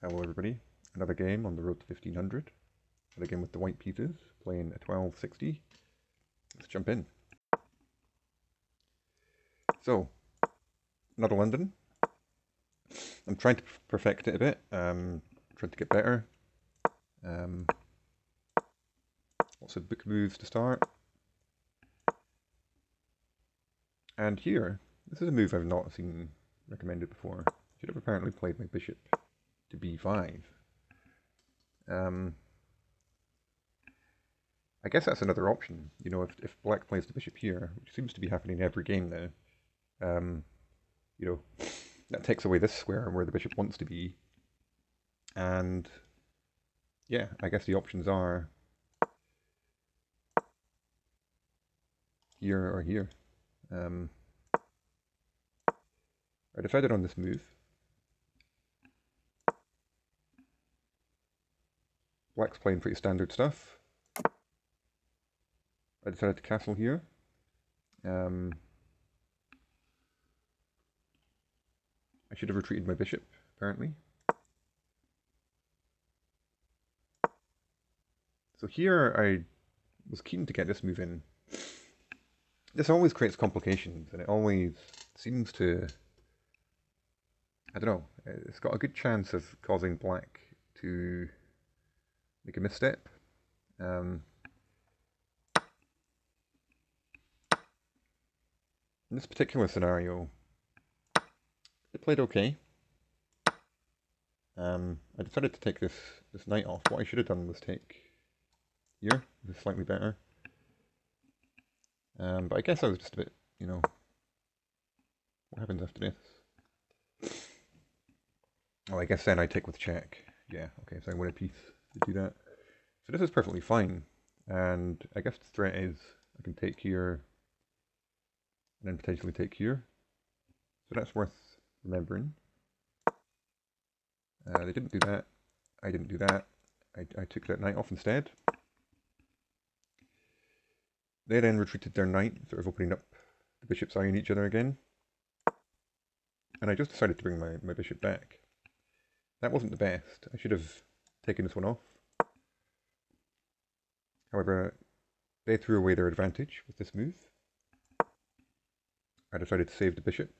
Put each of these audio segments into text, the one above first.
Hello everybody, another game on the road to 1500. Another game with the white pieces, playing a 1260. Let's jump in. So, another London. I'm trying to perfect it a bit, trying to get better. Um, Lots of book moves to start. And here, this is a move I've not seen recommended before. I should have apparently played my bishop to b5. I guess that's another option. You know, if black plays the bishop here, which seems to be happening every game now, you know, that takes away this square where the bishop wants to be. And yeah, I guess the options are here or here. I decided on this move. Black's playing pretty standard stuff. I decided to castle here. I should have retreated my bishop, apparently. So here I was keen to get this move in. This always creates complications, and it always seems to, I don't know, it's got a good chance of causing black to make a misstep. In this particular scenario, it played okay. I decided to take this knight off. What I should have done was take here. This is slightly better. But I guess I was just a bit, you know, what happens after this? Oh, I guess then I take with check. Yeah, okay, so I win a piece to do that. So this is perfectly fine. And I guess the threat is I can take here and then potentially take here. So that's worth remembering. They didn't do that. I didn't do that. I took that knight off instead. They then retreated their knight, sort of opening up the bishops eyeing each other again. And I just decided to bring my bishop back. That wasn't the best. I should have taken this one off. However, they threw away their advantage with this move. I decided to save the bishop.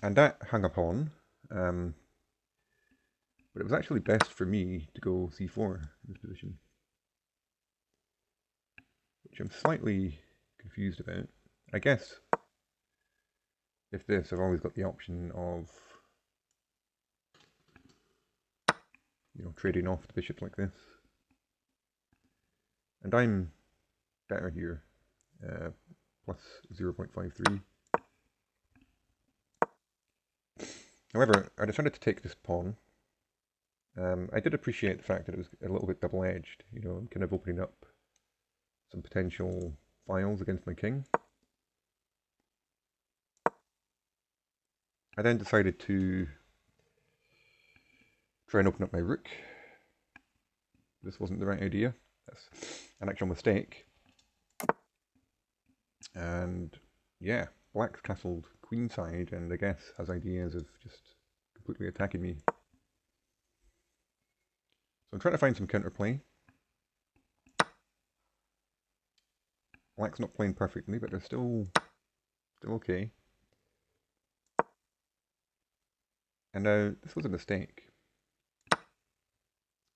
And that hung upon, but it was actually best for me to go c4 in this position, which I'm slightly confused about. I guess if this, I've always got the option of, you know, trading off the bishop like this. And I'm better here, plus 0.53. However, I decided to take this pawn. I did appreciate the fact that it was a little bit double-edged, you know, kind of opening up some potential files against my king. I then decided to try and open up my rook. This wasn't the right idea. That's an actual mistake. And yeah, black's castled queenside and I guess has ideas of just completely attacking me. So I'm trying to find some counterplay. Black's not playing perfectly, but they're still okay. And now this was a mistake.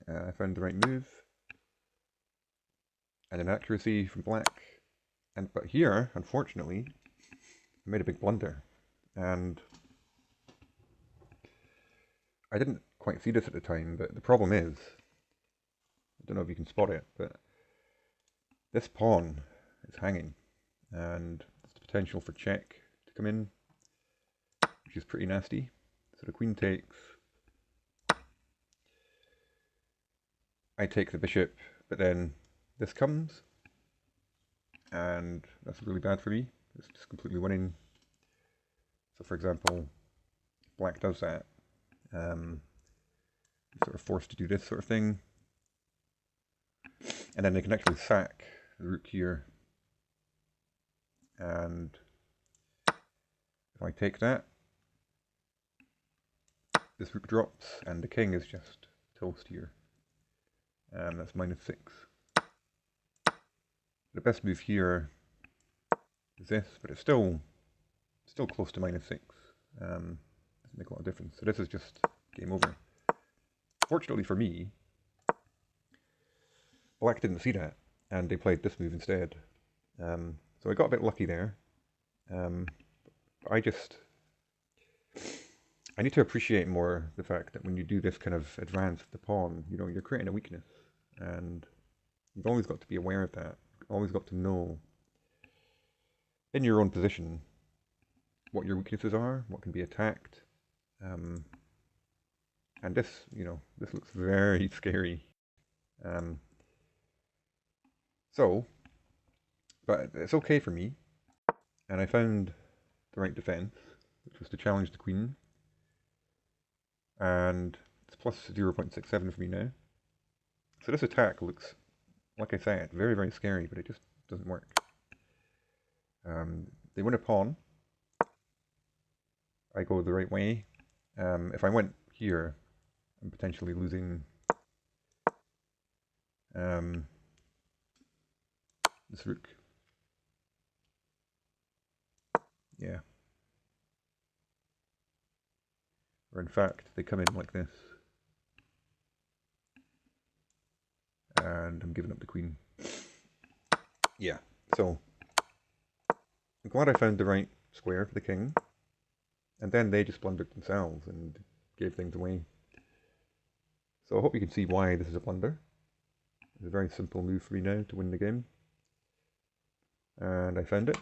I found the right move and an accuracy from black. But here, unfortunately, I made a big blunder. And I didn't quite see this at the time, but the problem is, I don't know if you can spot it, but this pawn is hanging. And there's the potential for check to come in, which is pretty nasty. So the queen takes. I take the bishop, but then this comes. And that's really bad for me. It's just completely winning. So for example, black does that. Sort of forced to do this sort of thing. And then they can actually sack the rook here. And if I take that, this rook drops, and the king is just toast here. That's -6. The best move here is this, but it's still close to -6. Doesn't make a lot of difference. So this is just game over. Fortunately for me, Black didn't see that, and they played this move instead. So I got a bit lucky there. I need to appreciate more the fact that when you do this kind of advance of the pawn, you know, you're creating a weakness, and you've always got to be aware of that. You've always got to know in your own position what your weaknesses are, what can be attacked. And this, you know, this looks very scary. But it's okay for me. And I found the right defense, which was to challenge the queen. And it's plus 0.67 for me now. So this attack looks, like I said, very, very scary, but it just doesn't work. They win a pawn. I go the right way. If I went here, I'm potentially losing this rook. Yeah. Or in fact, they come in like this. And I'm giving up the queen. Yeah, so I'm glad I found the right square for the king. And then they just blundered themselves and gave things away. So I hope you can see why this is a blunder. It's a very simple move for me now to win the game. And I found it.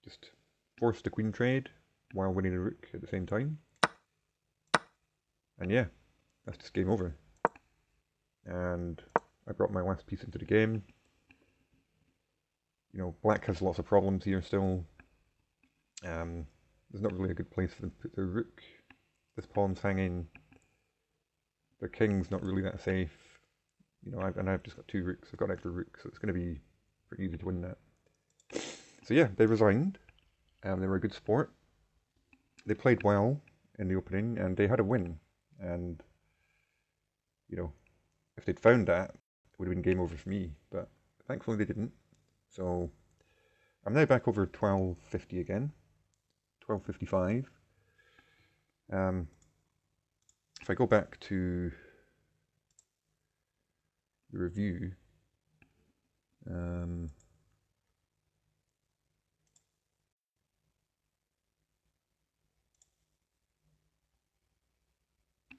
Just forced the queen trade while winning a rook at the same time. And yeah, that's just game over. And I brought my last piece into the game. You know, black has lots of problems here still. There's not really a good place for them to put their rook. This pawn's hanging. Their king's not really that safe. You know, I've just got 2 rooks. I've got an extra rook, so it's going to be pretty easy to win that. So yeah, they resigned. They were a good sport. They played well in the opening, and they had a win. And, you know, if they'd found that, it would have been game over for me. But thankfully they didn't. So I'm now back over 1250 again. 1255. If I go back to the review, so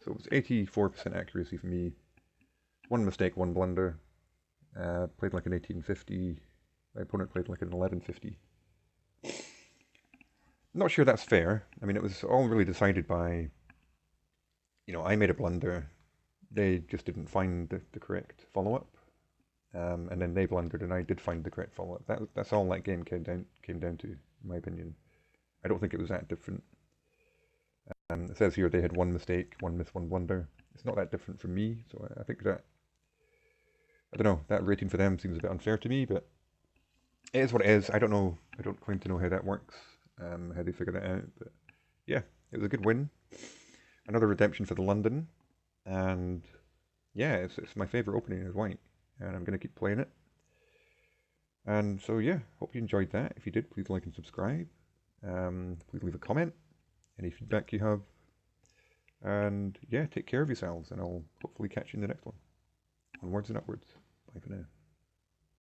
it was 84% accuracy for me. 1 mistake, 1 blunder. Played like an 1850. My opponent played like an 1150. Not sure that's fair. I mean, it was all really decided by, you know, I made a blunder. They just didn't find the correct follow-up. And then they blundered, and I did find the correct follow-up. That's all that game came down to, in my opinion. I don't think it was that different. It says here they had 1 mistake, 1 miss, 1 blunder. It's not that different from me, so I think that, I don't know, that rating for them seems a bit unfair to me, but it is what it is. I don't know, I don't claim to know how that works, how they figure that out, but yeah, it was a good win. Another redemption for the London, and yeah, it's my favourite opening as white, and I'm going to keep playing it. And so yeah, hope you enjoyed that. If you did, please like and subscribe. Please leave a comment, any feedback you have. And yeah, take care of yourselves, and I'll hopefully catch you in the next one. Onwards and upwards. Bye for now.